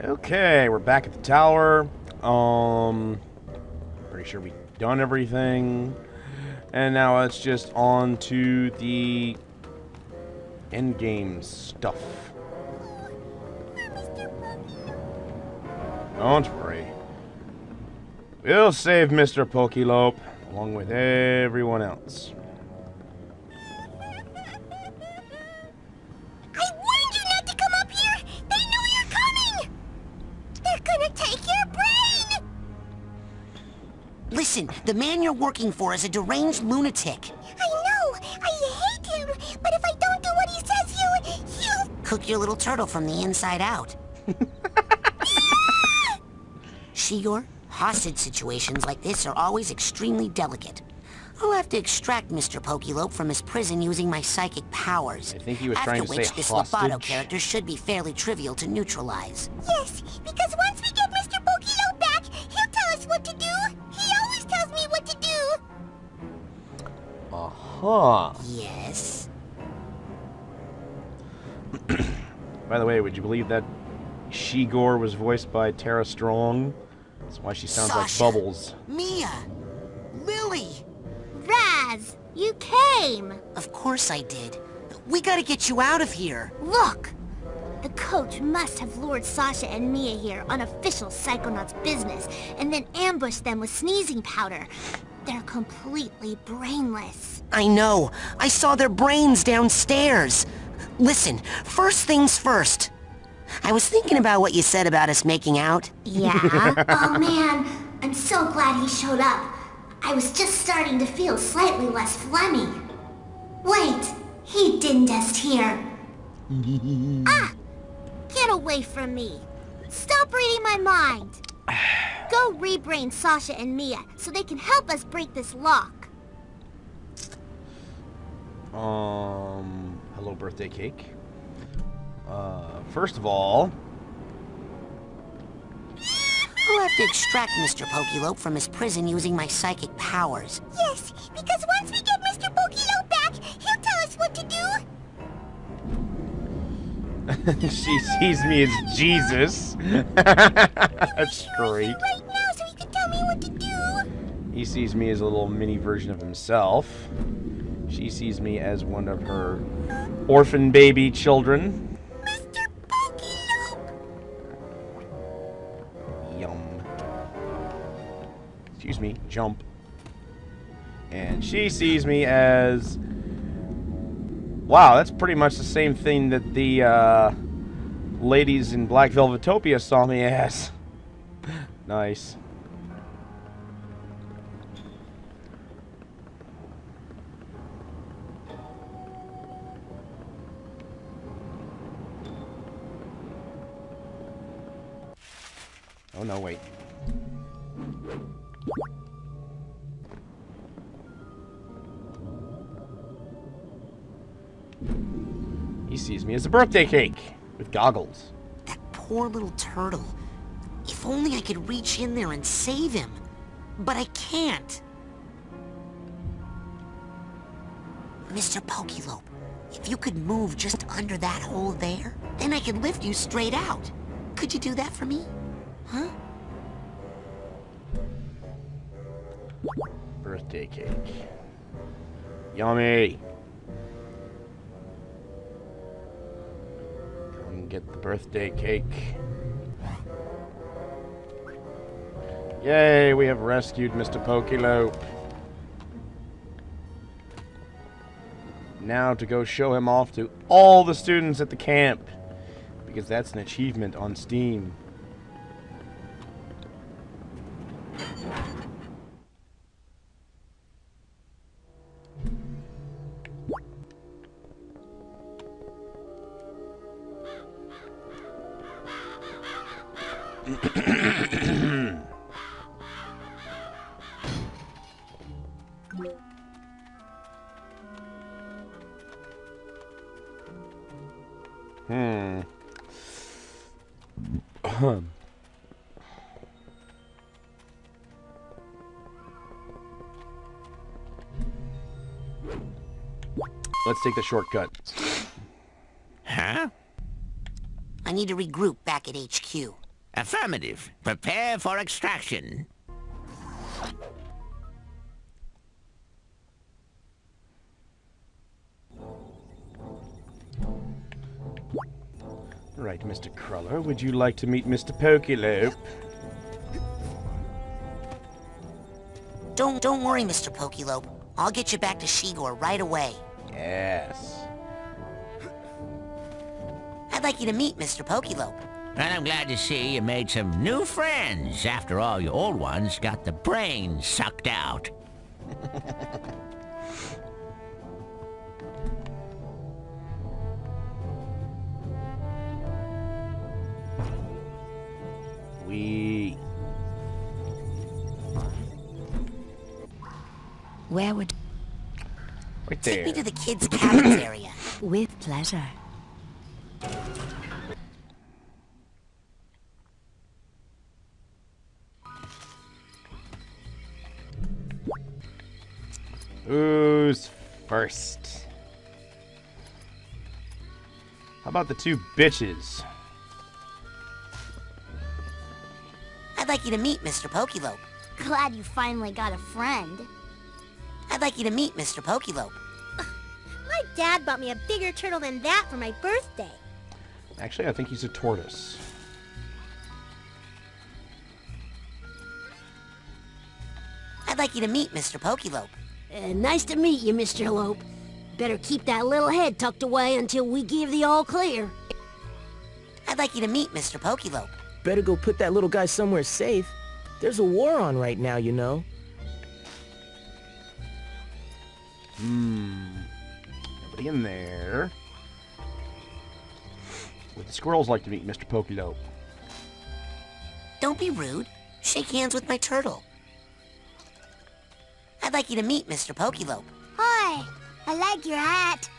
Okay, we're back at the tower. Pretty sure we've done everything. And now it's just on to the endgame stuff. Don't worry. We'll save Mr. Pokeylope, along with everyone else. I warned you not to come up here! They know you're coming! They're gonna take your brain! Listen, the man you're working for is a deranged lunatic. I know! I hate him! But if I don't do what he says, you... Cook your little turtle from the inside out. Shigor, hostage situations like this are always extremely delicate. I'll have to extract Mr. Pokeylope from his prison using my psychic powers. I think he was trying to say after which, this hostage. Lobato character should be fairly trivial to neutralize. Yes, because once we get Mr. Pokeylope back, he'll tell us what to do! He always tells me what to do! Uh-huh. Yes? By the way, would you believe that Shigor was voiced by Tara Strong? That's why she sounds Sasha, like Bubbles. Mia! Lily! Raz, you came! Of course I did. We gotta get you out of here. Look! The coach must have lured Sasha and Mia here on official Psychonauts business, and then ambushed them with sneezing powder. They're completely brainless. I know. I saw their brains downstairs. Listen, first things first. I was thinking about what you said about us making out. Yeah? Oh man, I'm so glad he showed up. I was just starting to feel slightly less phlegmy. Wait, he didn't just hear. Ah! Get away from me. Stop reading my mind. Go rebrain Sasha and Mia so they can help us break this lock. Hello, birthday cake. First of all... I'll have to extract Mr. Pokeylope from his prison using my psychic powers. Yes, because once we get Mr. Pokeylope back, he'll tell us what to do. She sees me as Jesus. That's great. Right now so he can tell me what to do. He sees me as a little mini version of himself. She sees me as one of her orphan baby children. Mr. Pokeylope! Yum. Excuse me, jump. And she sees me as... Wow, that's pretty much the same thing that the ladies in Black Velvetopia saw me as. Nice. Oh no, wait. He sees me as a birthday cake with goggles. That poor little turtle. If only I could reach in there and save him. But I can't. Mr. Pokeylope, if you could move just under that hole there, then I could lift you straight out. Could you do that for me? Huh? Birthday cake. Yummy. Come get the birthday cake. Yay, we have rescued Mr. Pokeylope. Now to go show him off to all the students at the camp, because that's an achievement on Steam. Let's take the shortcut. Huh? I need to regroup back at HQ. Affirmative. Prepare for extraction. Right, Mr. Cruller, would you like to meet Mr. Pokeylope? Don't worry, Mr. Pokeylope. I'll get you back to Shigor right away. Yes. I'd like you to meet Mr. Pokeylope. And I'm glad to see you made some new friends after all your old ones got the brains sucked out. Where would... Right Take there. me to the kids' cabins area. With pleasure. Who's first? How about the two bitches? I'd like you to meet Mr. Pokeylope. Glad you finally got a friend. I'd like you to meet Mr. Pokeylope. My dad bought me a bigger turtle than that for my birthday. Actually, I think he's a tortoise. I'd like you to meet Mr. Pokeylope. Nice to meet you, Mr. Lope. Better keep that little head tucked away until we give the all clear. I'd like you to meet Mr. Pokeylope. Better go put that little guy somewhere safe. There's a war on right now, you know. Nobody in there. Would the squirrels like to meet Mr. Pokeylope? Don't be rude. Shake hands with my turtle. I'd like you to meet Mr. Pokeylope. Hi, I like your hat.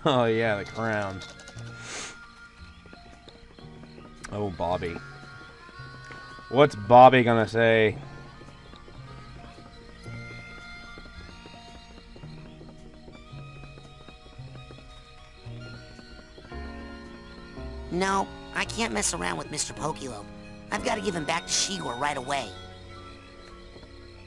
Oh yeah, the crown. Oh, Bobby. What's Bobby gonna say? No, I can't mess around with Mr. Pokeylope. I've got to give him back to Shigor right away.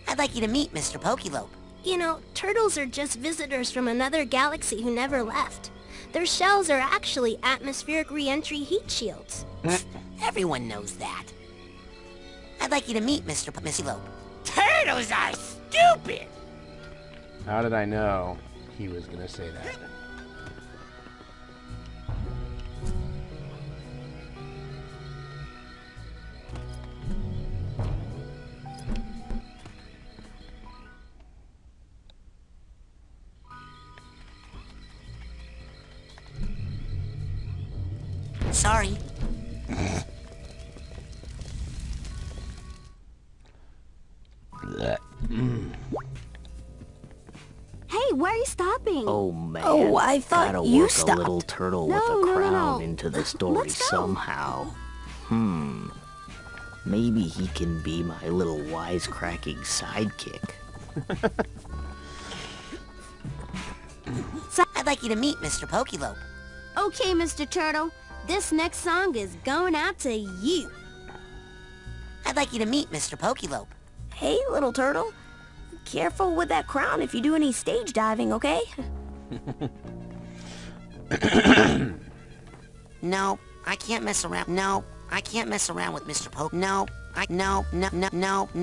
I'd like you to meet Mr. Pokeylope. You know, turtles are just visitors from another galaxy who never left. Their shells are actually atmospheric re-entry heat shields. Everyone knows that. I'd like you to meet Mr. Pokeylope. Turtles are stupid! How did I know he was gonna say that? Sorry. Hey, where are you stopping? Oh man. Oh, I thought Gotta you work stopped. a little turtle No, with a no, no, crown no. into the story Let's go. somehow. Maybe he can be my little wisecracking sidekick. I'd like you to meet Mr. Pokeylope. Okay, Mr. Turtle. This next song is going out to you. I'd like you to meet Mr. Pokeylope. Hey, little turtle. Careful with that crown if you do any stage diving, okay? No, I can't mess around. No, I can't mess around with Mr. Poke. No, no.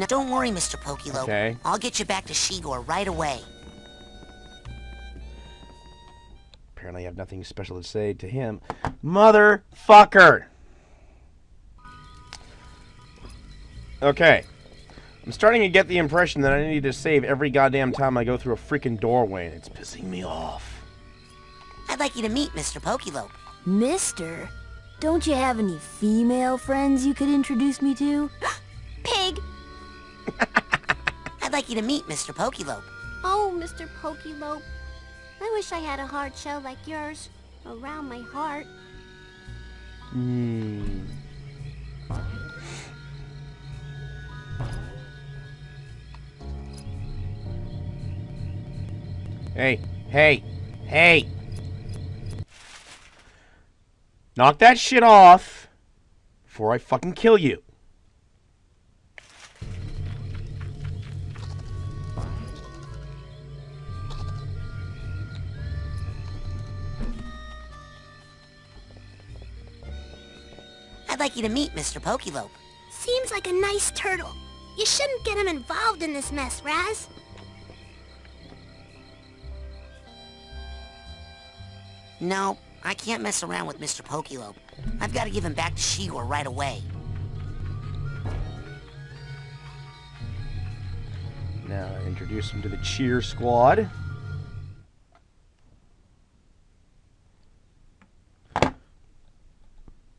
Don't worry, Mr. Pokeylope. Okay. I'll get you back to Shigor right away. Apparently I have nothing special to say to him. Motherfucker! Okay. I'm starting to get the impression that I need to save every goddamn time I go through a freaking doorway, and it's pissing me off. I'd like you to meet Mr. Pokeylope. Mister, don't you have any female friends you could introduce me to? Pig! I'd like you to meet Mr. Pokeylope. Oh, Mr. Pokeylope. I wish I had a hard shell like yours around my heart. Hey! Knock that shit off before I fucking kill you. I'd like you to meet Mr. Pokeylope. Seems like a nice turtle. You shouldn't get him involved in this mess, Raz. No, I can't mess around with Mr. Pokeylope. I've got to give him back to Shigor right away. Now I introduce him to the cheer squad.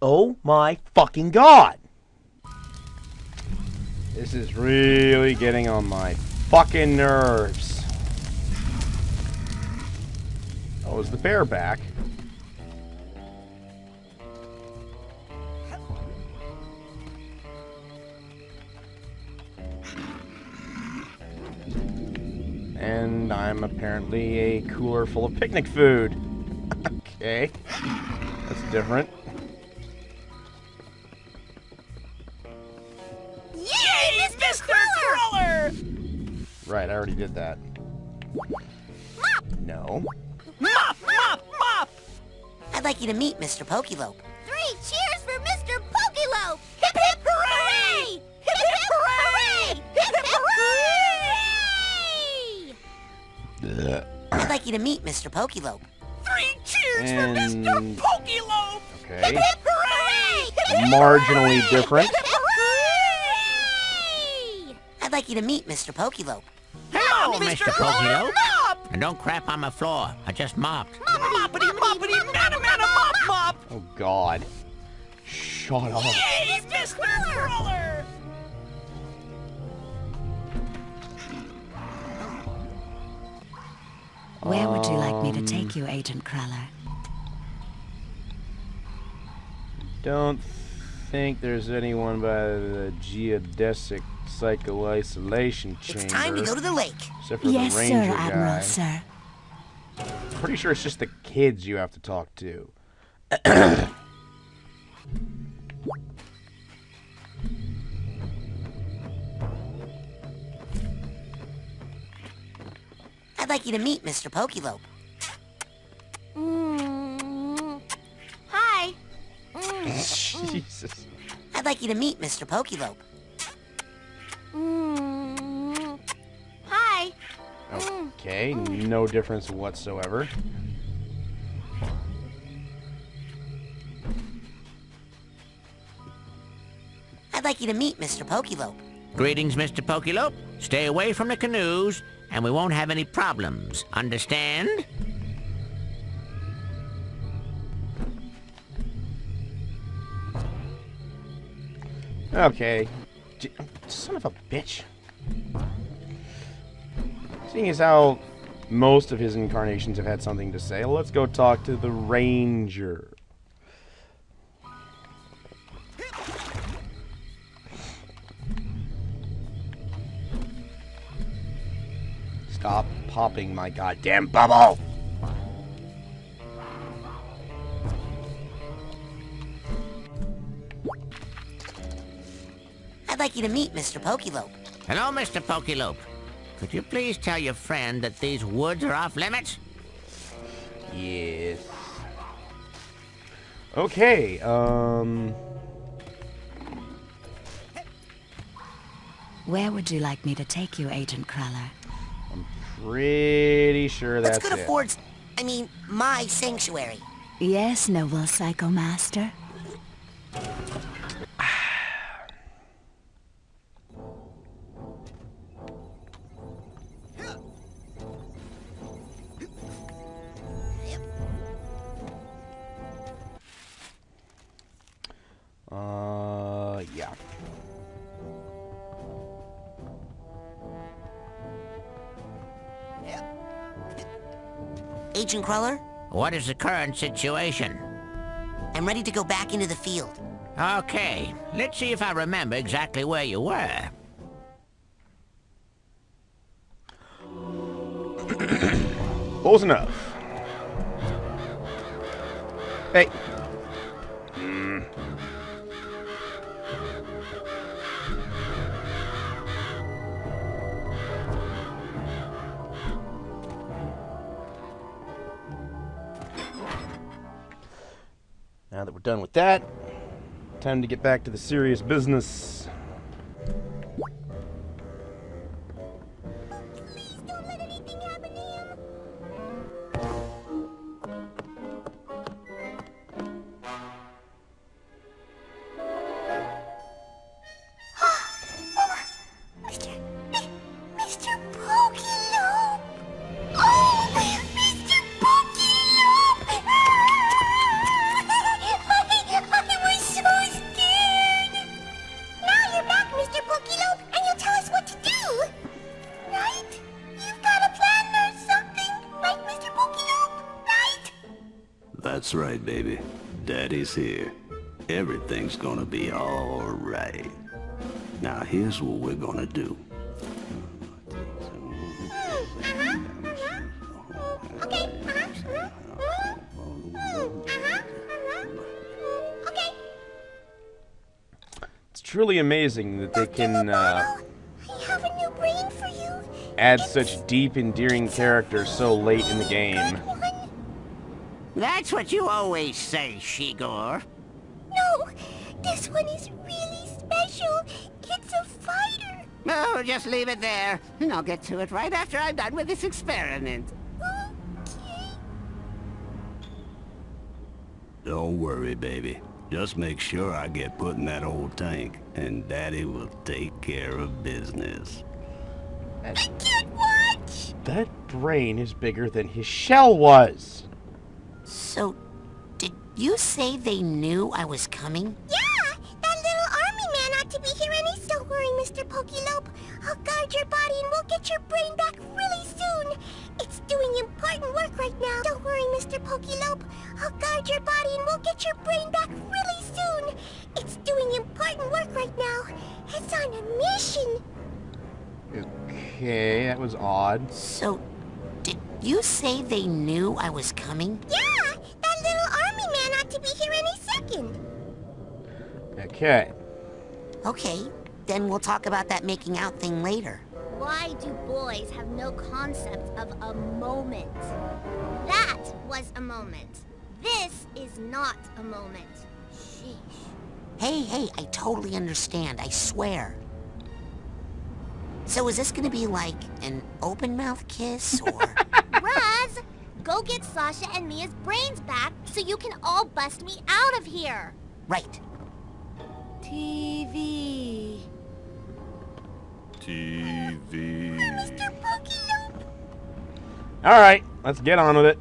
Oh my fucking god! This is really getting on my fucking nerves. Oh, is the bear back? And I'm apparently a cooler full of picnic food. Okay. That's different. Yay, Mr. Cruller! Right, I already did that. Mop! No. Mop, mop, mop! I'd like you to meet Mr. Pokeylope. 3 cheers for Mr. Pokeylope! Hip hip hooray! Hip hip hooray! Hip hip hooray! I'd like you to meet Mr. Pokeylope. 3 cheers And- for Mr. Pokeylope! Okay. Hooray! Hip hip Marginally different. hooray! I'd like you to meet Mr. Pokeylope. Hello, Mr. Pokeylope. Mop! And don't crap on my floor. I just mopped. Moppity, moppity, mana, mana, mop, mop! Oh god. Shut up. Yay, Mr. Cruller! Where would you like me to take you, Agent Cruller? Don't think there's anyone by the geodesic psycho-isolation chamber. It's time to go to the lake. Except for Yes, the sir, ranger Admiral, guy. sir. Pretty sure it's just the kids you have to talk to. I'd like you to meet Mr. Pokeylope. Hi. Jesus. I'd like you to meet Mr. Pokeylope. Hi. Okay, no difference whatsoever. I'd like you to meet Mr. Pokeylope. Greetings, Mr. Pokeylope. Stay away from the canoes, and we won't have any problems. Understand? Okay. Son of a bitch. Seeing as how most of his incarnations have had something to say, let's go talk to the ranger. Stop popping my goddamn bubble! I'd like you to meet Mr. Pokeylope. Hello, Mr. Pokeylope. Could you please tell your friend that these woods are off limits? Yes. Okay, Where would you like me to take you, Agent Cruller? pretty sure that's Let's go to it. Ford's... my sanctuary. Yes, noble Psycho Master. Yeah. Agent Cruller, What is the current situation? I'm ready to go back into the field. Okay, let's see if I remember exactly where you were. Close enough. Hey. Now that we're done with that, time to get back to the serious business. Please don't let anything happen to him. Mr. Pokeylope! Oh, Mr. Pokeylope! I was so scared! Now you're back, Mr. Pokeylope, and you'll tell us what to do! Right? You've got a plan or something, right, Mr. Pokeylope? Right? That's right, baby. Daddy's here. Everything's gonna be all right. Now, here's what we're gonna do. Okay, okay. It's truly amazing that they can I have a new brain for you. add such deep, endearing characters so late in the game. That's what you always say, Shigor. No, this one is really special. It's a fighter. No, just leave it there, and I'll get to it right after I'm done with this experiment. Okay. Don't worry, baby. Just make sure I get put in that old tank, and Daddy will take care of business. I can't watch. That brain is bigger than his shell was. So, did you say they knew I was coming? Yeah, that little army man ought to be here any. Don't worry, Mr. Pokeylope. I'll guard your body and we'll get your brain back really soon. It's doing important work right now. Don't worry, Mr. Pokeylope. I'll guard your body and we'll get your brain back really soon. It's doing important work right now. It's on a mission. Okay, that was odd. So, did you say they knew I was coming? Yeah, that little army man ought to be here any second. Okay. Okay, then we'll talk about that making out thing later. Why do boys have no concept of a moment? That was a moment. This is not a moment. Sheesh. Hey, I totally understand, I swear. So is this gonna be like an open mouth kiss, or... Raz, go get Sasha and Mia's brains back so you can all bust me out of here. Right. TV. TV. Mr. Pokeylope. Alright, let's get on with it.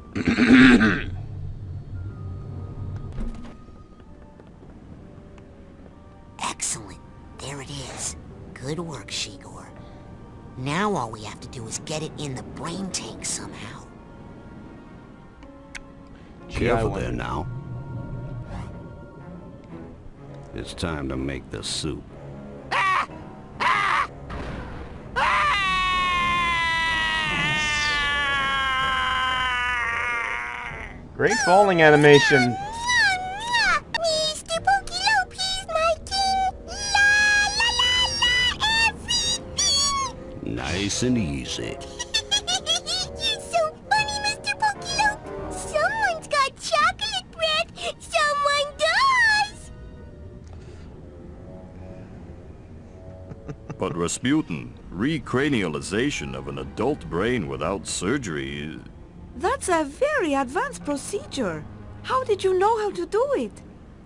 Excellent. There it is. Good work, Shigor. Now all we have to do is get it in the brain tank somehow. Careful wonder. there now. It's time to make the soup. Great falling animation. Mr. Pokeylope, he's my king. La la la la everything. Nice and easy. You're so funny, Mr. Pokeylope. Someone's got chocolate breath. Someone does. But Rasputin, recranialization of an adult brain without surgery... That's a very advanced procedure. How did you know how to do it?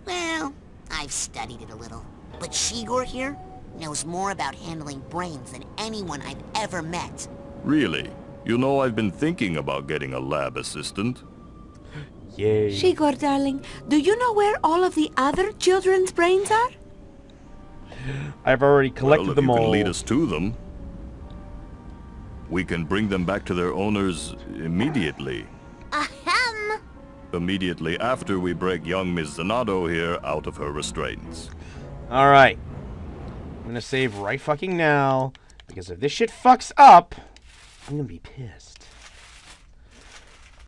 Well, I've studied it a little. But Shigor here knows more about handling brains than anyone I've ever met. Really? You know, I've been thinking about getting a lab assistant. Yay. Shigor, darling, do you know where all of the other children's brains are? I've already collected Well, if them you all. can lead us to them, we can bring them back to their owners immediately. Ahem. Immediately after we break young Miss Zanado here out of her restraints. Alright. I'm gonna save right fucking now, because if this shit fucks up, I'm gonna be pissed.